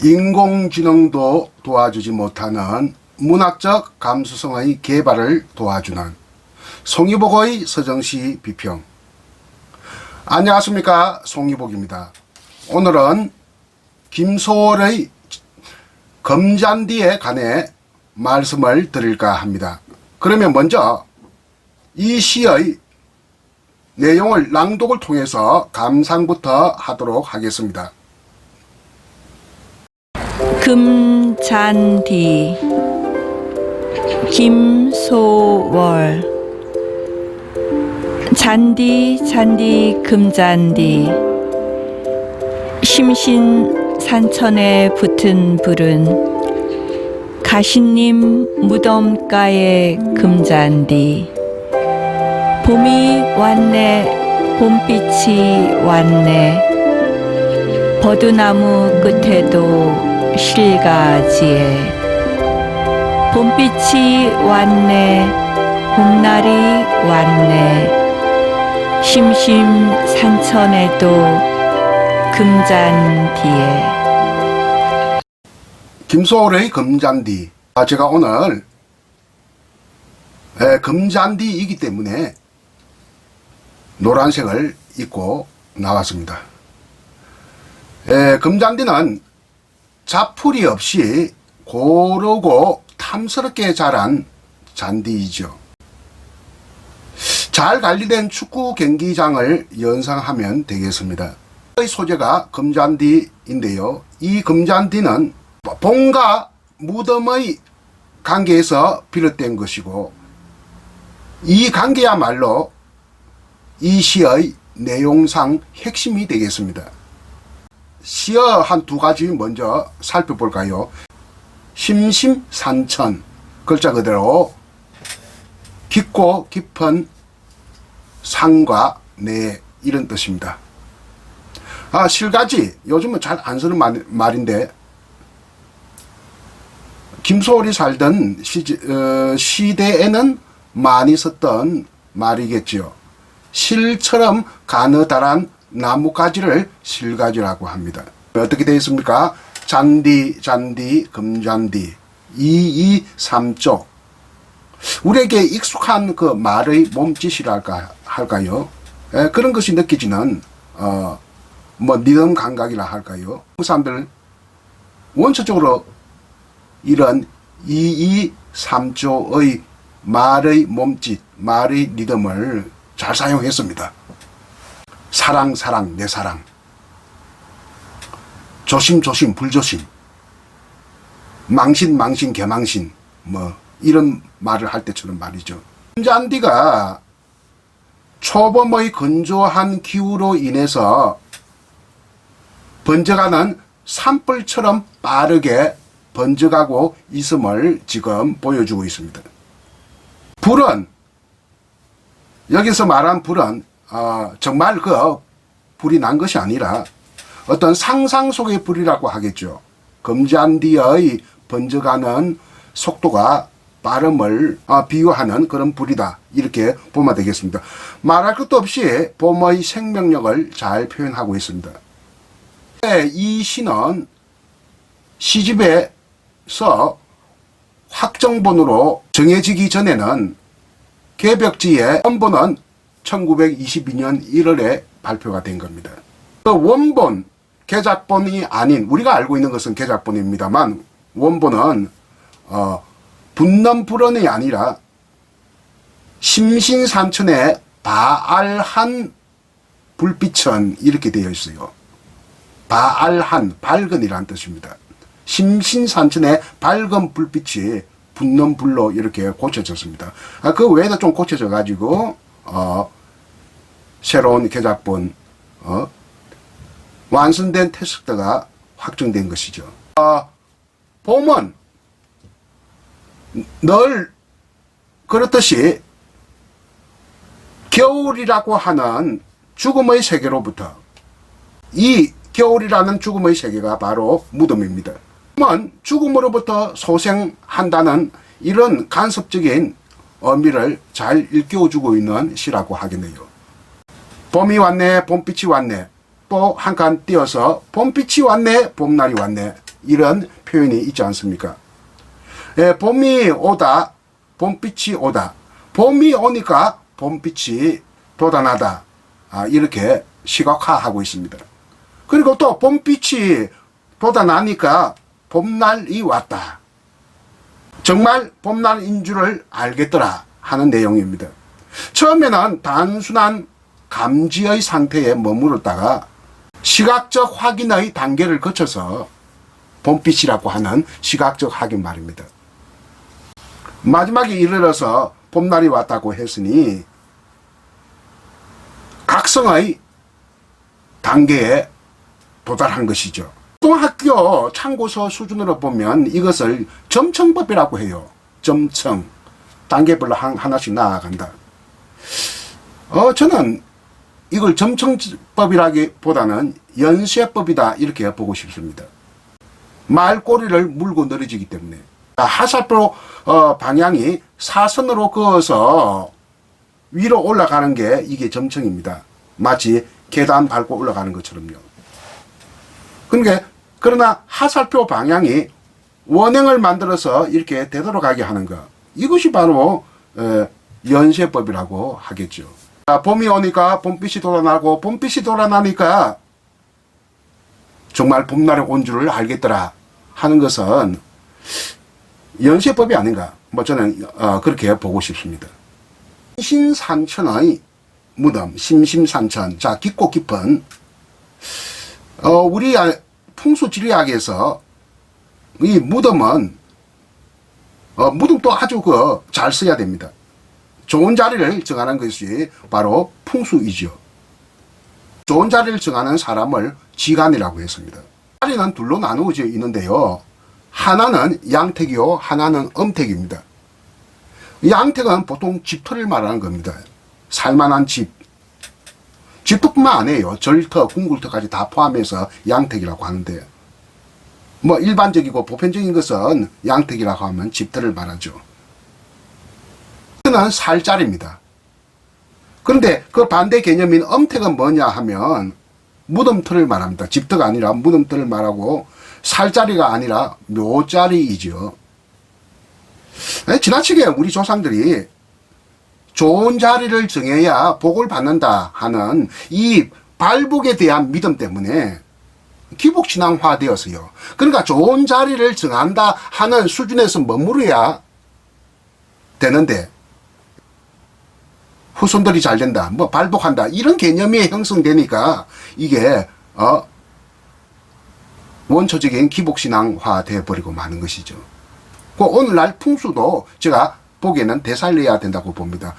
인공지능도 도와주지 못하는 문학적 감수성의 개발을 도와주는 송이복의 서정시 비평. 안녕하십니까, 송이복입니다. 오늘은 김소월의 금잔디에 관해 말씀을 드릴까 합니다. 그러면 먼저 이 시의 내용을 낭독을 통해서 감상부터 하도록 하겠습니다. 금잔디, 김소월. 잔디 잔디 금잔디, 심신산천에 붙은 불은 가시님 무덤가의 금잔디. 봄이 왔네, 봄빛이 왔네, 버드나무 끝에도 실가지에. 봄빛이 왔네, 봄날이 왔네, 심심산천에도 금잔디에. 김소월의 금잔디. 제가 오늘 금잔디이기 때문에 노란색을 입고 나왔습니다. 금잔디는 자풀이 없이 고르고 탐스럽게 자란 잔디이죠. 잘 관리된 축구 경기장을 연상하면 되겠습니다. 이 소재가 금잔디인데요. 이 금잔디는 봄과 무덤의 관계에서 비롯된 것이고, 이 관계야말로 이 시의 내용상 핵심이 되겠습니다. 시어 한 두 가지 먼저 살펴볼까요? 심심산천, 글자 그대로 깊고 깊은 산과 내, 이런 뜻입니다. 실가지, 요즘은 잘 안 쓰는 말인데, 김소월이 살던 시대에는 많이 썼던 말이겠지요. 실처럼 가느다란 나뭇가지를 실가지라고 합니다. 어떻게 되어 있습니까? 잔디, 잔디, 금잔디, 2, 2, 3쪽. 우리에게 익숙한 그 말의 몸짓이랄까 할까요? 그런 것이 느껴지는 리듬 감각이라 할까요? 그 사람들 원초적으로 이런 2, 2, 3조의 말의 몸짓, 말의 리듬을 잘 사용했습니다. 사랑, 사랑, 내 사랑. 조심, 조심, 불조심. 망신, 망신, 개망신. 이런 말을 할 때처럼 말이죠. 금잔디가 초봄의 건조한 기후로 인해서 번져가는 산불처럼 빠르게 번져가고 있음을 지금 보여주고 있습니다. 불은, 여기서 말한 불은 정말 그 불이 난 것이 아니라 어떤 상상 속의 불이라고 하겠죠. 금잔디의 번져가는 속도가 빠름을 비유하는 그런 불이다, 이렇게 보면 되겠습니다. 말할 것도 없이 봄의 생명력을 잘 표현하고 있습니다. 이 시는 시집에서 확정본으로 정해지기 전에는 개벽지의 원본은 1922년 1월에 발표가 된 겁니다. 그 원본, 개작본이 아닌, 우리가 알고 있는 것은 개작본입니다만, 원본은 붙는 불언이 아니라 심신산천의 바알한 불빛은, 이렇게 되어 있어요. 바알한, 밝은이라는 뜻입니다. 심신산천의 밝은 불빛이 붙는 불로 이렇게 고쳐졌습니다. 그 외에도 좀 고쳐져 가지고 새로운 개작본, 완성된 텍스트가 확정된 것이죠. 봄은 늘 그렇듯이 겨울이라고 하는 죽음의 세계로부터, 이 겨울이라는 죽음의 세계가 바로 무덤입니다. 봄은 죽음으로부터 소생한다는 이런 간섭적인 의미를 잘 일깨워주고 있는 시라고 하겠네요. 봄이 왔네, 봄빛이 왔네. 또 한 칸 띄어서 봄빛이 왔네, 봄날이 왔네. 이런 표현이 있지 않습니까? 예, 봄이 오다, 봄빛이 오다. 봄이 오니까 봄빛이 돋아나다. 이렇게 시각화하고 있습니다. 그리고 또 봄빛이 돋아나니까 봄날이 왔다. 정말 봄날인 줄을 알겠더라 하는 내용입니다. 처음에는 단순한 감지의 상태에 머무르다가 시각적 확인의 단계를 거쳐서 봄빛이라고 하는 시각적 확인 말입니다. 마지막에 이르러서 봄날이 왔다고 했으니 각성의 단계에 도달한 것이죠. 고등학교 참고서 수준으로 보면 이것을 점층법이라고 해요. 점층. 단계별로 하나씩 나아간다. 저는 이걸 점층법이라기보다는 연쇄법이다 이렇게 보고 싶습니다. 말꼬리를 물고 늘어지기 때문에 하살표 방향이 사선으로 그어서 위로 올라가는 게 이게 점층입니다. 마치 계단 밟고 올라가는 것처럼요. 그러나 하살표 방향이 원행을 만들어서 이렇게 되돌아가게 하는 것, 이것이 바로 연쇄법이라고 하겠죠. 봄이 오니까 봄빛이 돌아나고 봄빛이 돌아나니까 정말 봄날이 온 줄을 알겠더라 하는 것은 연쇄법이 아닌가, 저는 그렇게 보고 싶습니다. 심신산천의 무덤, 심심산천. 자, 깊고 깊은 우리 풍수지리학에서 이 무덤은 무덤도 아주 잘 써야 됩니다. 좋은 자리를 정하는 것이 바로 풍수이죠. 좋은 자리를 정하는 사람을 지간이라고 했습니다. 자리는 둘로 나누어져 있는데요. 하나는 양택이요, 하나는 음택입니다. 양택은 보통 집터를 말하는 겁니다. 살만한 집. 집터뿐만 아니에요. 절터, 궁굴터까지 다 포함해서 양택이라고 하는데, 일반적이고 보편적인 것은 양택이라고 하면 집터를 말하죠. 는 살 자리입니다. 그런데 그 반대 개념인 음택은 뭐냐 하면 무덤터를 말합니다. 집터가 아니라 무덤터를 말하고 살 자리가 아니라 묘자리이죠. 지나치게 우리 조상들이 좋은 자리를 정해야 복을 받는다 하는 이 발복에 대한 믿음 때문에 기복신앙화 되었어요. 그러니까 좋은 자리를 정한다 하는 수준에서 머무르야 되는데, 후손들이 잘 된다, 발복한다, 이런 개념이 형성되니까 이게 원초적인 기복신앙화 되어버리고 마는 것이죠. 오늘날 풍수도 제가 보기에는 되살려야 된다고 봅니다.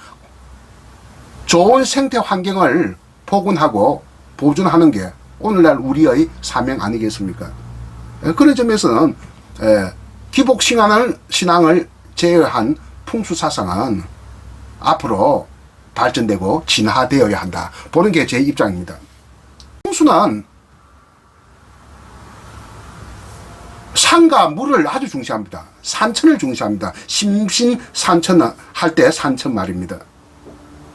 좋은 생태 환경을 복원하고 보존하는 게 오늘날 우리의 사명 아니겠습니까? 그런 점에서는 기복신앙을 제어한 풍수사상은 앞으로 발전되고 진화되어야 한다 보는 게 제 입장입니다. 풍수는 산과 물을 아주 중시합니다. 산천을 중시합니다. 심신산천 할 때 산천 말입니다.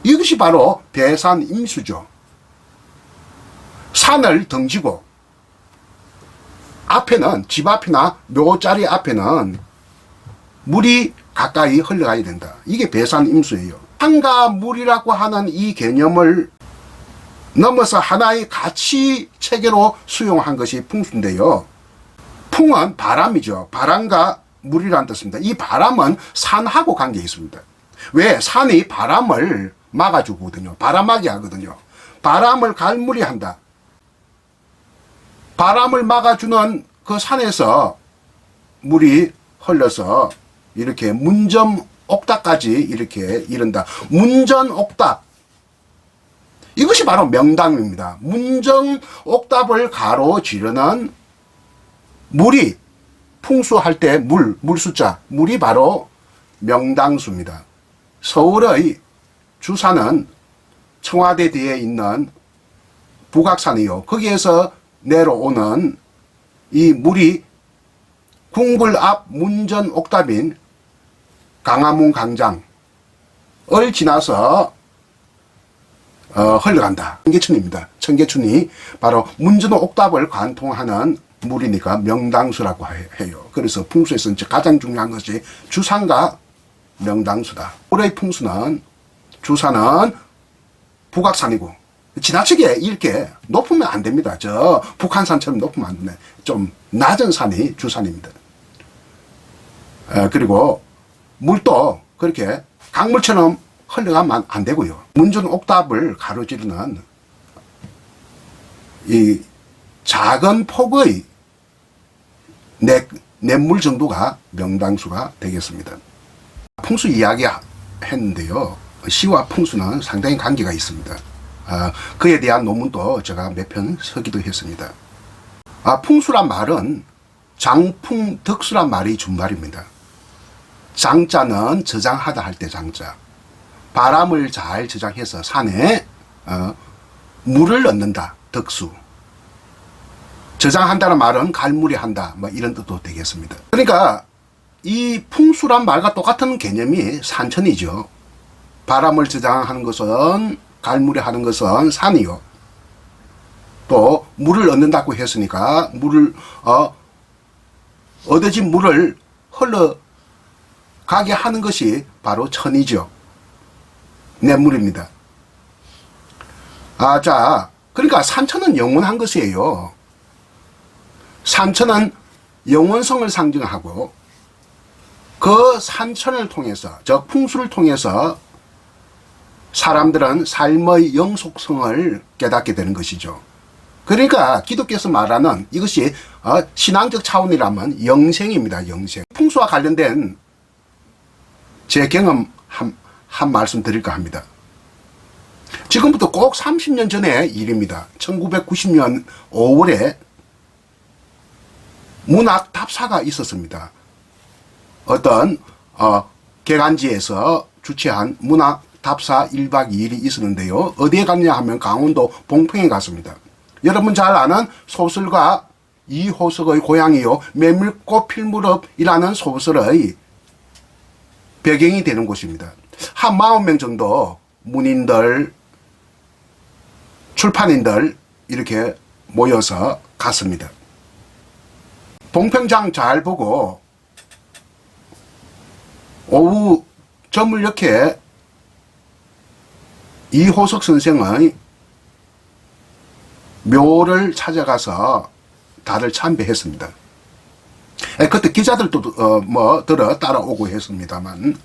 이것이 바로 배산임수죠. 산을 덩지고 앞에는, 집 앞이나 묘자리 앞에는 물이 가까이 흘러가야 된다. 이게 배산임수예요. 산과 물이라고 하는 이 개념을 넘어서 하나의 가치 체계로 수용한 것이 풍수인데요. 풍은 바람이죠. 바람과 물이라는 뜻입니다. 이 바람은 산하고 관계 있습니다. 왜? 산이 바람을 막아주거든요. 바람막이 하거든요. 바람을 갈무리 한다. 바람을 막아주는 그 산에서 물이 흘러서 이렇게 문점 옥탑까지 이렇게 이른다. 문전 옥탑. 이것이 바로 명당입니다. 문전 옥탑을 가로지르는 물이, 풍수할 때 물 숫자, 물이 바로 명당수입니다. 서울의 주산은 청와대 뒤에 있는 북악산이요. 거기에서 내려오는 이 물이 궁굴 앞 문전 옥탑인 강화문 강장을 지나서 흘러간다. 청계천입니다. 청계천이 바로 문전 옥탑을 관통하는 물이니까 명당수라고 해요. 그래서 풍수에서 이제 가장 중요한 것이 주산과 명당수다. 올해의 풍수는 주산은 북악산이고 지나치게 이렇게 높으면 안 됩니다. 저 북한산처럼 높으면 안 돼. 좀 낮은 산이 주산입니다. 그리고 물도 그렇게 강물처럼 흘러가면 안 되고요. 문준 옥탑을 가로지르는 이 작은 폭의 냇물 정도가 명당수가 되겠습니다. 풍수 이야기 했는데요. 시와 풍수는 상당히 관계가 있습니다. 그에 대한 논문도 제가 몇 편 쓰기도 했습니다. 풍수란 말은 장풍덕수란 말이 준말입니다. 장자는 저장하다 할 때 장자. 바람을 잘 저장해서 산에 물을 넣는다. 덕수. 저장한다는 말은 갈무리 한다. 뭐 이런 뜻도 되겠습니다. 그러니까 이 풍수란 말과 똑같은 개념이 산천이죠. 바람을 저장하는 것은 갈무리 하는 것은 산이요. 또 물을 얻는다고 했으니까 물을 얻어진 물을 흘러가게 하는 것이 바로 천이죠. 냇물입니다. 자, 그러니까 산천은 영원한 것이에요. 산천은 영원성을 상징하고 그 산천을 통해서, 즉 풍수를 통해서 사람들은 삶의 영속성을 깨닫게 되는 것이죠. 그러니까 기독교에서 말하는 이것이 신앙적 차원이라면 영생입니다. 영생. 풍수와 관련된 제 경험 한 말씀 드릴까 합니다. 지금부터 꼭 30년 전의 일입니다. 1990년 5월에 문학 답사가 있었습니다. 어떤 개간지에서 주최한 문학 답사 1박 2일이 있었는데요. 어디에 갔냐 하면 강원도 봉평에 갔습니다. 여러분 잘 아는 소설가 이호석의 고향이요. 메밀꽃 필무렵이라는 소설의 배경이 되는 곳입니다. 한 40명 정도 문인들, 출판인들 이렇게 모여서 갔습니다. 봉평장 잘 보고 오후 저물녘에 이호석 선생의 묘를 찾아가서 다들 참배했습니다. 그때 기자들도 들어 따라오고 했습니다만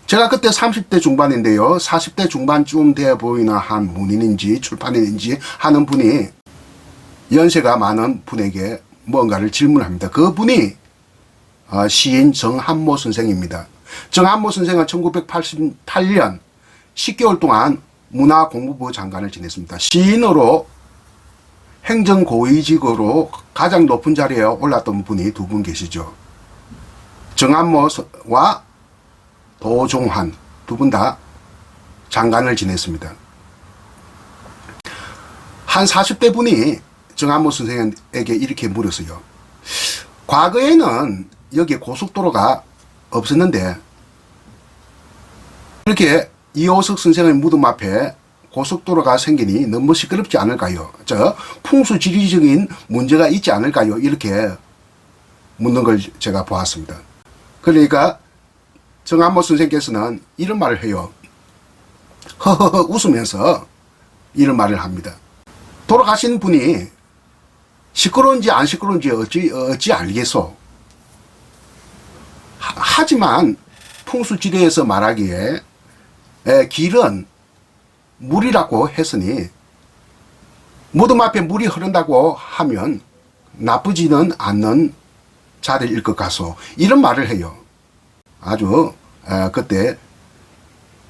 제가 그때 30대 중반인데요. 40대 중반쯤 돼 보이나 한 문인인지 출판인인지 하는 분이 연세가 많은 분에게 뭔가를 질문합니다. 그분이 시인 정한모 선생입니다. 정한모 선생은 1988년 10개월 동안 문화공부부 장관을 지냈습니다. 시인으로 행정고위직으로 가장 높은 자리에 올랐던 분이 두 분 계시죠. 정한모와 도종환 두 분 다 장관을 지냈습니다. 한 40대 분이 정한모 선생에게 이렇게 물었어요. 과거에는 여기에 고속도로가 없었는데 이렇게 이호석 선생의 무덤 앞에 고속도로가 생기니 너무 시끄럽지 않을까요? 풍수지리적인 문제가 있지 않을까요? 이렇게 묻는 걸 제가 보았습니다. 그러니까 정한모 선생께서는 이런 말을 해요. 허허허 웃으면서 이런 말을 합니다. 돌아가신 분이 시끄러운지 안 시끄러운지 어찌 알겠소. 하지만 풍수지리에서 말하기에 길은 물이라고 했으니 무덤 앞에 물이 흐른다고 하면 나쁘지는 않는 자리일 것 같소. 이런 말을 해요. 아주 그때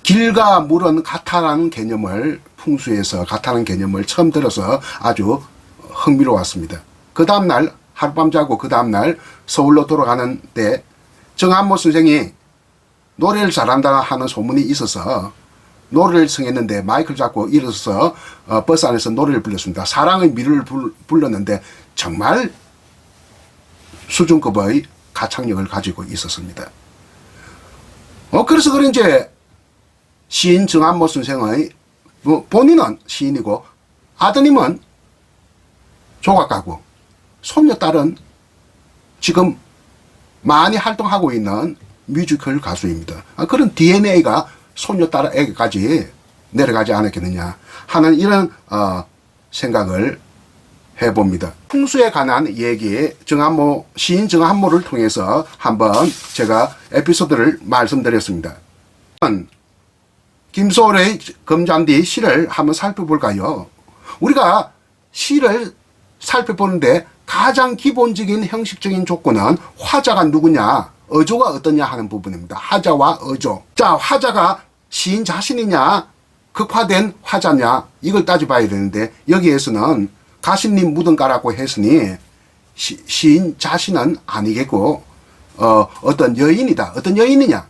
길과 물은 같다라는 개념을 풍수에서 같다는 개념을 처음 들어서 아주 흥미로웠습니다. 그 다음날 하룻밤 자고 그 다음날 서울로 돌아가는 때 정한모 선생이 노래를 잘한다 하는 소문이 있어서 노래를 성했는데 마이크를 잡고 일어서서 버스 안에서 노래를 불렀습니다. 사랑의 미를 불렀는데 정말 수준급의 가창력을 가지고 있었습니다. 그래서 그런지 시인 정한모 선생의 본인은 시인이고 아드님은 조각가고 손녀딸은 지금 많이 활동하고 있는 뮤지컬 가수입니다. 그런 DNA가 손녀딸에게까지 내려가지 않았겠느냐 하는 이런 생각을 해봅니다. 풍수에 관한 얘기 시인 정한모를 통해서 한번 제가 에피소드를 말씀드렸습니다. 김소월의 금잔디 시를 한번 살펴볼까요? 우리가 시를 살펴보는데 가장 기본적인 형식적인 조건은 화자가 누구냐, 어조가 어떠냐 하는 부분입니다. 하자와 어조. 자, 화자가 시인 자신이냐, 극화된 화자냐, 이걸 따져봐야 되는데, 여기에서는 가신님 무덤가라고 했으니 시인 자신은 아니겠고 어떤 여인이다. 어떤 여인이냐?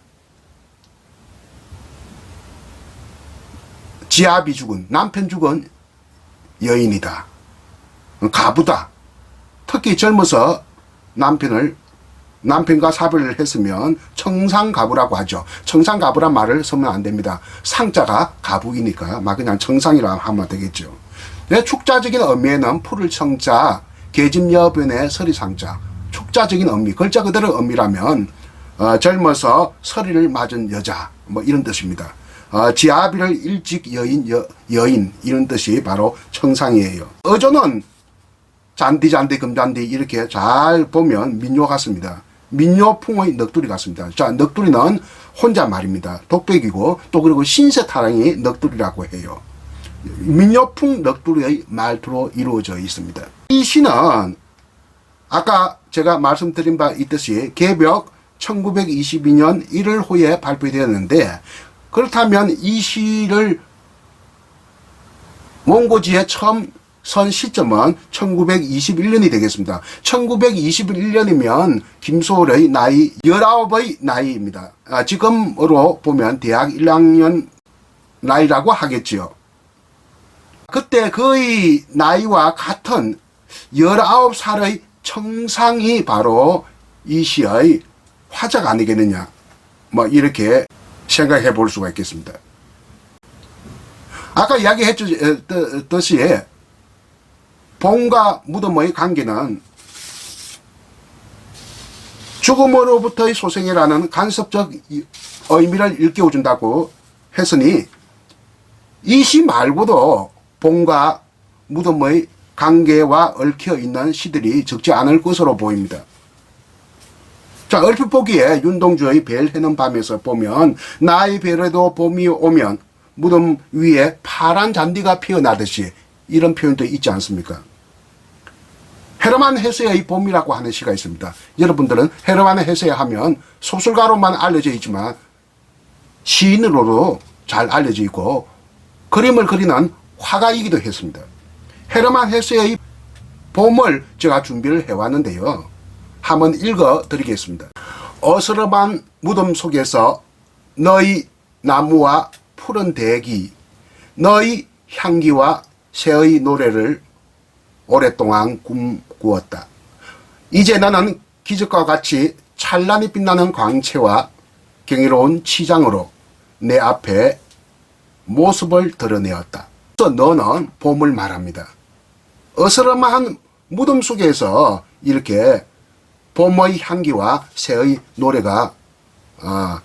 지아비 죽은, 남편 죽은 여인이다. 가부다. 특히 젊어서 남편과 사별을 했으면 청상가부라고 하죠. 청상가부란 말을 쓰면 안 됩니다. 상자가 가부이니까 막 그냥 청상이라고 하면 되겠죠. 축자적인 의미에는 풀을 청자, 계집여변의 서리상자. 축자적인 의미, 글자 그대로 의미라면 젊어서 서리를 맞은 여자, 뭐 이런 뜻입니다. 지아비를 일찍 여인 이런 뜻이 바로 청상이에요. 어조는 잔디 금잔디 이렇게 잘 보면 민요 같습니다. 민요풍의 넋두리 같습니다. 자, 넋두리는 혼잣말입니다. 독백이고 또 그리고 신세타랑이 넋두리라고 해요. 민요풍 넋두리의 말투로 이루어져 있습니다. 이 시는 아까 제가 말씀드린 바 있듯이 개벽 1922년 1월 후에 발표되었는데, 그렇다면 이 시를 원고지에 처음 선 시점은 1921년이 되겠습니다. 1921년이면 김소월의 나이 19의 나이입니다. 지금으로 보면 대학 1학년 나이라고 하겠지요. 그때 그의 나이와 같은 19살의 청상이 바로 이 시의 화자가 아니겠느냐, 뭐 이렇게 생각해 볼 수가 있겠습니다. 아까 이야기했듯이 봄과 무덤의 관계는 죽음으로부터의 소생이라는 간섭적 의미를 일깨워준다고 했으니 이 시 말고도 봄과 무덤의 관계와 얽혀 있는 시들이 적지 않을 것으로 보입니다. 자, 얼핏 보기에 윤동주의 별 해는 밤에서 보면 나의 별에도 봄이 오면 무덤 위에 파란 잔디가 피어나듯이 이런 표현도 있지 않습니까? 헤르만 헤세의 봄이라고 하는 시가 있습니다. 여러분들은 헤르만 헤세 하면 소설가로만 알려져 있지만 시인으로도 잘 알려져 있고 그림을 그리는 화가이기도 했습니다. 헤르만 헤세의 봄을 제가 준비를 해왔는데요. 한번 읽어 드리겠습니다. 어스름한 무덤 속에서 너희 나무와 푸른 대기, 너희 향기와 새의 노래를 오랫동안 꿈꾸었다. 이제 나는 기적과 같이 찬란히 빛나는 광채와 경이로운 치장으로 내 앞에 모습을 드러내었다. 그래서 너는 봄을 말합니다. 어스름한 무덤 속에서 이렇게 봄의 향기와 새의 노래가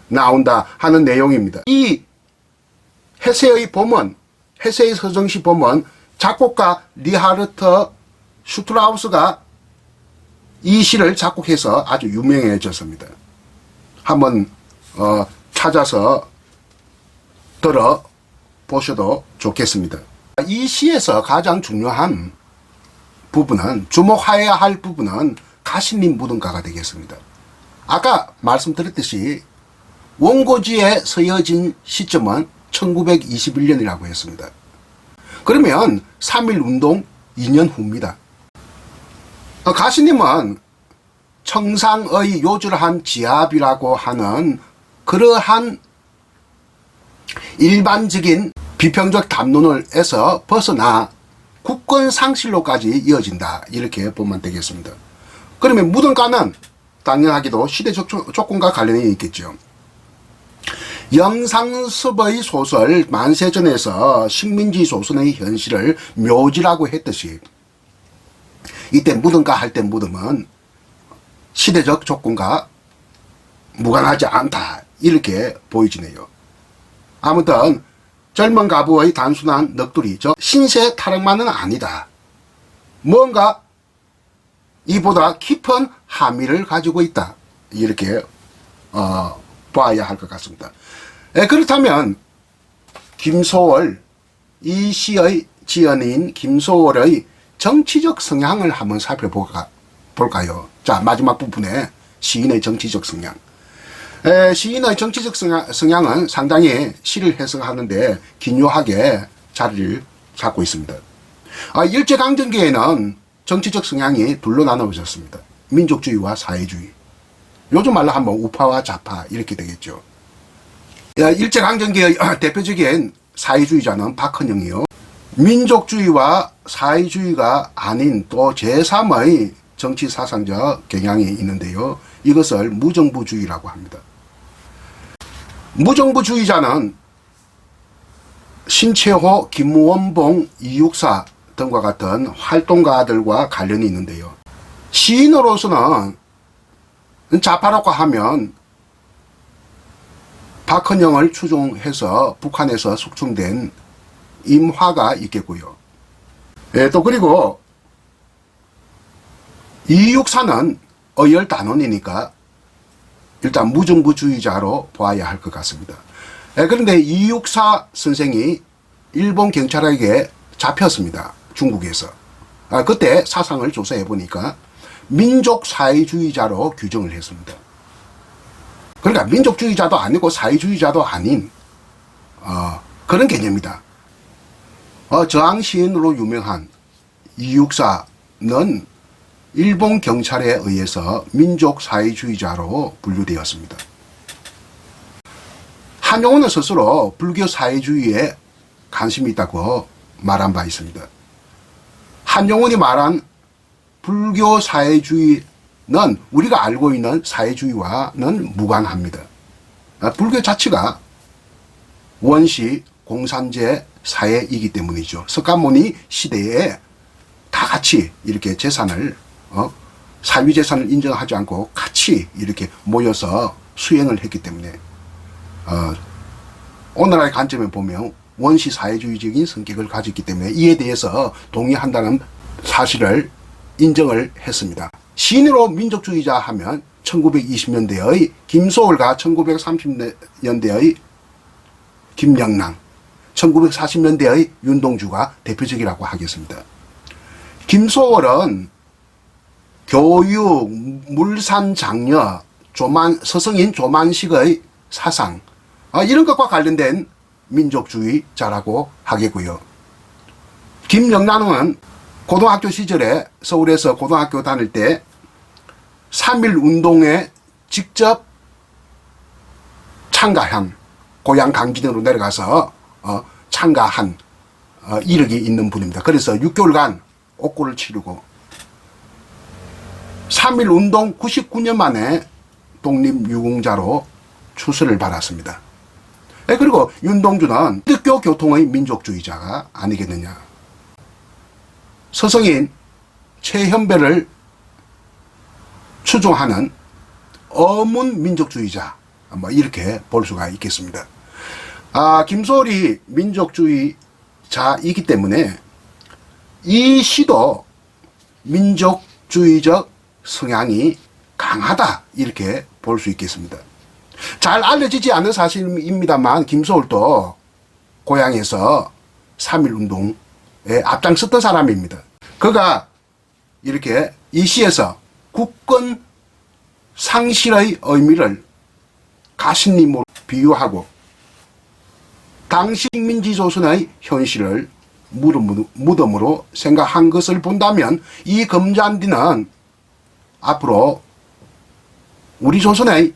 나온다 하는 내용입니다. 이 헤세의 봄은, 헤세의 서정시 봄은 작곡가 리하르트 슈트라우스가 이 시를 작곡해서 아주 유명해졌습니다. 한번 찾아서 들어보셔도 좋겠습니다. 이 시에서 가장 중요한 부분은, 주목해야 할 부분은 가신님 무덤가가 되겠습니다. 아까 말씀드렸듯이 원고지에 서여진 시점은 1921년이라고 했습니다. 그러면 3.1운동 2년 후입니다. 가신님은 청상의 요절한 지압이라고 하는 그러한 일반적인 비평적 담론에서 벗어나 국권 상실로까지 이어진다, 이렇게 보면 되겠습니다. 그러면 무덤가는 당연하게도 시대적 조건과 관련이 있겠죠. 영상섭의 소설 만세전에서 식민지 조선의 현실을 묘지라고 했듯이 이때 무덤가 할 때 무덤은 시대적 조건과 무관하지 않다, 이렇게 보여지네요. 아무튼 젊은 가부의 단순한 넋두리, 저 신세 타령만은 아니다. 뭔가 이보다 깊은 함의를 가지고 있다, 이렇게 봐야 할 것 같습니다. 그렇다면 김소월, 이 시의 지연인 김소월의 정치적 성향을 한번 살펴볼까요? 자, 마지막 부분에 시인의 정치적 성향. 시인의 정치적 성향은 상당히 시를 해석하는데 기묘하게 자리를 잡고 있습니다. 일제강점기에는 정치적 성향이 둘로 나눠졌습니다. 민족주의와 사회주의. 요즘 말로 하면 우파와 좌파, 이렇게 되겠죠. 일제강점기의 대표적인 사회주의자는 박헌영이요. 민족주의와 사회주의가 아닌 또 제3의 정치 사상적 경향이 있는데요. 이것을 무정부주의라고 합니다. 무정부주의자는 신채호, 김원봉, 이육사 등과 같은 활동가들과 관련이 있는데요. 시인으로서는 좌파라고 하면 박헌영을 추종해서 북한에서 숙청된 임화가 있겠고요. 또 그리고 이육사는 어열단원이니까 일단 무정부주의자로 보아야 할 것 같습니다. 그런데 이육사 선생이 일본 경찰에게 잡혔습니다. 중국에서. 그때 사상을 조사해 보니까 민족사회주의자로 규정을 했습니다. 그러니까 민족주의자도 아니고 사회주의자도 아닌 그런 개념이다. 저항시인으로 유명한 이육사는 일본 경찰에 의해서 민족사회주의자로 분류되었습니다. 한용운은 스스로 불교 사회주의에 관심이 있다고 말한 바 있습니다. 한용운이 말한 불교 사회주의는 우리가 알고 있는 사회주의와는 무관합니다. 불교 자체가 원시 공산제 사회이기 때문이죠. 석가모니 시대에 다 같이 이렇게 재산을 사유재산을 인정하지 않고 같이 이렇게 모여서 수행을 했기 때문에 오늘날의 관점에 보면 원시 사회주의적인 성격을 가졌기 때문에 이에 대해서 동의한다는 사실을 인정을 했습니다. 시인으로 민족주의자 하면 1920년대의 김소월과 1930년대의 김영랑, 1940년대의 윤동주가 대표적이라고 하겠습니다. 김소월은 교육, 물산 장려, 서성인 조만식의 사상, 이런 것과 관련된 민족주의자라고 하겠고요. 김영란은 고등학교 시절에 서울에서 고등학교 다닐 때 3.1 운동에 직접 참가한, 고향 강진으로 내려가서 참가한 이력이 있는 분입니다. 그래서 6개월간 옥고를 치르고 3.1 운동 99년 만에 독립유공자로 추수를 받았습니다. 그리고 윤동주는 기독교 교통의 민족주의자가 아니겠느냐. 서성인 최현배를 추종하는 어문 민족주의자, 이렇게 볼 수가 있겠습니다. 김소월이 민족주의자이기 때문에 이 시도 민족주의적 성향이 강하다, 이렇게 볼 수 있겠습니다. 잘 알려지지 않은 사실입니다만 김소월도 고향에서 3.1 운동에 앞장섰던 사람입니다. 그가 이렇게 이 시에서 국권 상실의 의미를 가신님으로 비유하고 당시 민지조선의 현실을 무덤으로 생각한 것을 본다면 이 금잔디는 앞으로 우리 조선의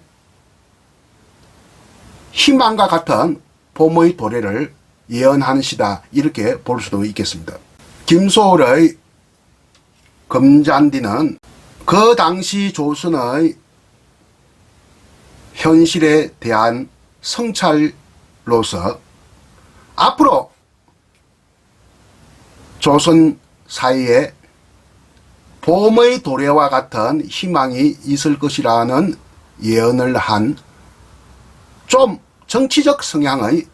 희망과 같은 봄의 도래를 예언하는 시다, 이렇게 볼 수도 있겠습니다. 김소월의 금잔디는 그 당시 조선의 현실에 대한 성찰로서 앞으로 조선 사회의 봄의 도래와 같은 희망이 있을 것이라는 예언을 한 좀 정치적 성향의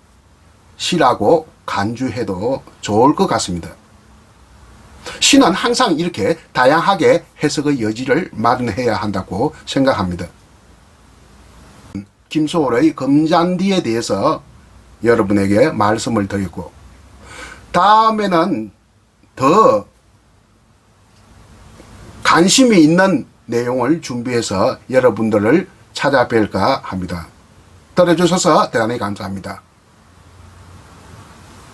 시라고 간주해도 좋을 것 같습니다. 시는 항상 이렇게 다양하게 해석의 여지를 마련해야 한다고 생각합니다. 김소월의 금잔디에 대해서 여러분에게 말씀을 드렸고, 다음에는 더 관심이 있는 내용을 준비해서 여러분들을 찾아뵐까 합니다. 들어주셔서 대단히 감사합니다.